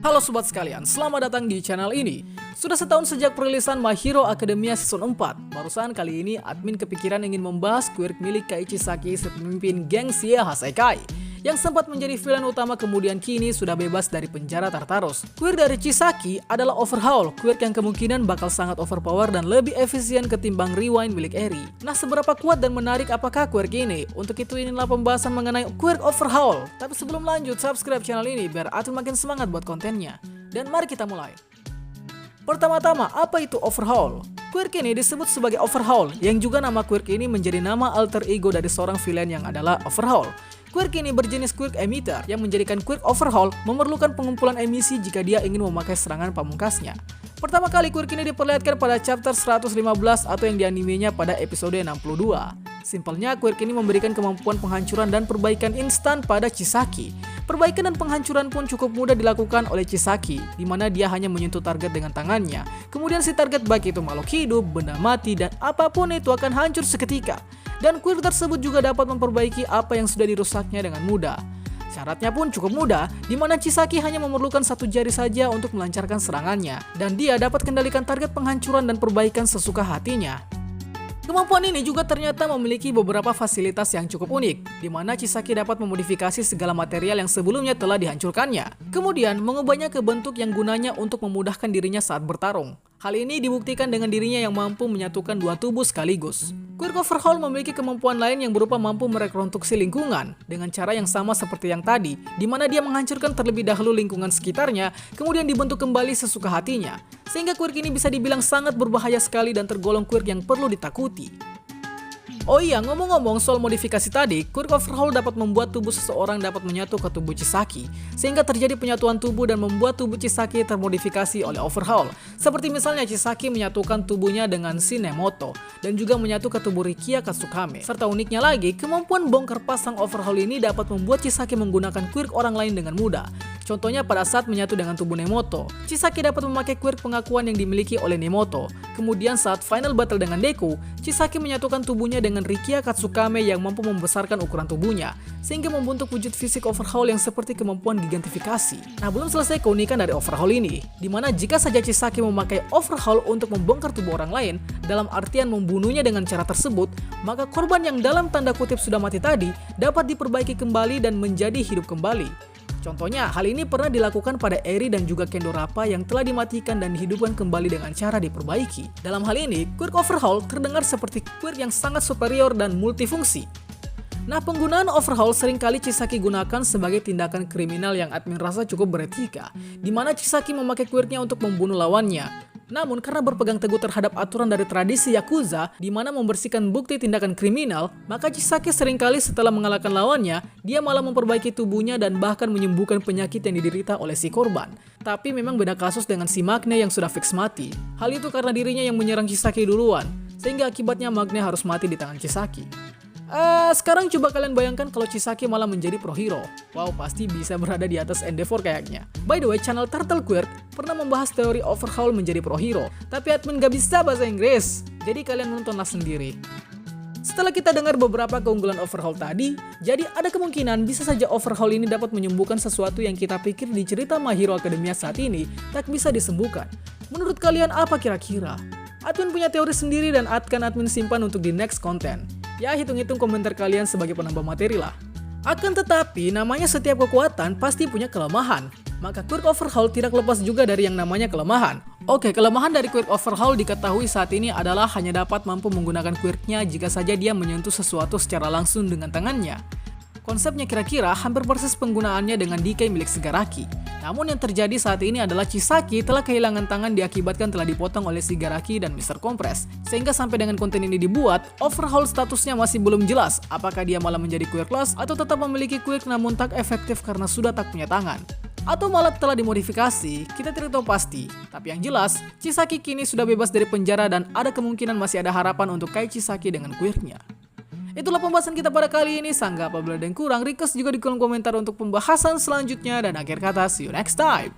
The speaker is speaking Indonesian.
Halo sobat sekalian, selamat datang di channel ini. Sudah setahun sejak perilisan My Hero Academia Season 4. Barusan kali ini admin kepikiran ingin membahas quirk milik Kai Chisaki, pemimpin geng Shie Hassaikai, yang sempat menjadi villain utama kemudian kini sudah bebas dari penjara Tartarus. Quirk dari Chisaki adalah Overhaul, quirk yang kemungkinan bakal sangat overpower dan lebih efisien ketimbang Rewind milik Eri. Nah, seberapa kuat dan menarik apakah quirk ini? Untuk itu inilah pembahasan mengenai quirk Overhaul. Tapi sebelum lanjut, subscribe channel ini biar admin makin semangat buat kontennya. Dan mari kita mulai. Pertama-tama, apa itu Overhaul? Quirk ini disebut sebagai Overhaul, yang juga nama quirk ini menjadi nama alter ego dari seorang villain yang adalah Overhaul. Quirk ini berjenis quirk emitter, yang menjadikan quirk Overhaul memerlukan pengumpulan emisi jika dia ingin memakai serangan pamungkasnya. Pertama kali quirk ini diperlihatkan pada chapter 115 atau yang dianimenya pada episode 62. Simpelnya, quirk ini memberikan kemampuan penghancuran dan perbaikan instan pada Chisaki. Perbaikan dan penghancuran pun cukup mudah dilakukan oleh Chisaki, di mana dia hanya menyentuh target dengan tangannya. Kemudian si target baik itu makhluk hidup, benda mati, dan apapun itu akan hancur seketika. Dan quirk tersebut juga dapat memperbaiki apa yang sudah dirusaknya dengan mudah. Syaratnya pun cukup mudah, di mana Chisaki hanya memerlukan satu jari saja untuk melancarkan serangannya, dan dia dapat kendalikan target penghancuran dan perbaikan sesuka hatinya. Kemampuan ini juga ternyata memiliki beberapa fasilitas yang cukup unik, di mana Chisaki dapat memodifikasi segala material yang sebelumnya telah dihancurkannya, kemudian mengubahnya ke bentuk yang gunanya untuk memudahkan dirinya saat bertarung. Hal ini dibuktikan dengan dirinya yang mampu menyatukan dua tubuh sekaligus. Quirk Overhaul memiliki kemampuan lain yang berupa mampu merekonstruksi lingkungan dengan cara yang sama seperti yang tadi, di mana dia menghancurkan terlebih dahulu lingkungan sekitarnya, kemudian dibentuk kembali sesuka hatinya. Sehingga quirk ini bisa dibilang sangat berbahaya sekali dan tergolong quirk yang perlu ditakuti. Oh iya, ngomong-ngomong soal modifikasi tadi, quirk Overhaul dapat membuat tubuh seseorang dapat menyatu ke tubuh Chisaki, sehingga terjadi penyatuan tubuh dan membuat tubuh Chisaki termodifikasi oleh Overhaul. Seperti misalnya Chisaki menyatukan tubuhnya dengan si Nemoto, dan juga menyatu ke tubuh Rikia Katsukame. Serta uniknya lagi, kemampuan bongkar pasang Overhaul ini dapat membuat Chisaki menggunakan quirk orang lain dengan mudah. Contohnya pada saat menyatu dengan tubuh Nemoto, Chisaki dapat memakai quirk pengakuan yang dimiliki oleh Nemoto. Kemudian saat final battle dengan Deku, Chisaki menyatukan tubuhnya dengan Rikia Katsukame yang mampu membesarkan ukuran tubuhnya, sehingga membentuk wujud fisik Overhaul yang seperti kemampuan gigantifikasi. Nah, belum selesai keunikan dari Overhaul ini, dimana jika saja Chisaki memakai Overhaul untuk membongkar tubuh orang lain, dalam artian membunuhnya dengan cara tersebut, maka korban yang dalam tanda kutip sudah mati tadi dapat diperbaiki kembali dan menjadi hidup kembali. Contohnya, hal ini pernah dilakukan pada Eri dan juga Kendo Rappa yang telah dimatikan dan dihidupkan kembali dengan cara diperbaiki. Dalam hal ini, quirk Overhaul terdengar seperti quirk yang sangat superior dan multifungsi. Nah, penggunaan Overhaul seringkali Chisaki gunakan sebagai tindakan kriminal yang admin rasa cukup beretika, di mana Chisaki memakai quirknya untuk membunuh lawannya. Namun karena berpegang teguh terhadap aturan dari tradisi Yakuza, di mana membersihkan bukti tindakan kriminal, maka Chisaki seringkali setelah mengalahkan lawannya, dia malah memperbaiki tubuhnya dan bahkan menyembuhkan penyakit yang diderita oleh si korban. Tapi memang beda kasus dengan si Magne yang sudah fix mati. Hal itu karena dirinya yang menyerang Chisaki duluan, sehingga akibatnya Magne harus mati di tangan Chisaki. Sekarang coba kalian bayangkan kalau Chisaki malah menjadi pro hero. Wow, pasti bisa berada di atas Endeavor kayaknya. By the way, channel Turtle Quirk pernah membahas teori Overhaul menjadi pro hero, tapi admin gak bisa bahasa Inggris, jadi kalian nontonlah sendiri. Setelah kita dengar beberapa keunggulan Overhaul tadi, jadi ada kemungkinan bisa saja Overhaul ini dapat menyembuhkan sesuatu yang kita pikir di cerita My Hero Academia saat ini tak bisa disembuhkan. Menurut kalian apa kira-kira? Admin punya teori sendiri dan akan admin simpan untuk di next content. Ya, hitung-hitung komentar kalian sebagai penambah materi lah. Akan tetapi, namanya setiap kekuatan pasti punya kelemahan. Maka quirk Overhaul tidak lepas juga dari yang namanya kelemahan. Oke, kelemahan dari quirk Overhaul diketahui saat ini adalah hanya dapat mampu menggunakan quirknya jika saja dia menyentuh sesuatu secara langsung dengan tangannya. Konsepnya kira-kira hampir persis penggunaannya dengan Decay milik Shigaraki. Namun yang terjadi saat ini adalah Chisaki telah kehilangan tangan diakibatkan telah dipotong oleh Shigaraki dan Mr. Compress. Sehingga sampai dengan konten ini dibuat, Overhaul statusnya masih belum jelas apakah dia malah menjadi quirkless atau tetap memiliki quirk namun tak efektif karena sudah tak punya tangan. Atau malah telah dimodifikasi, kita tidak tahu pasti. Tapi yang jelas, Chisaki kini sudah bebas dari penjara dan ada kemungkinan masih ada harapan untuk Kai Chisaki dengan quirknya. Itulah pembahasan kita pada kali ini. Sanggah apabila ada yang kurang, request juga di kolom komentar untuk pembahasan selanjutnya. Dan akhir kata, see you next time.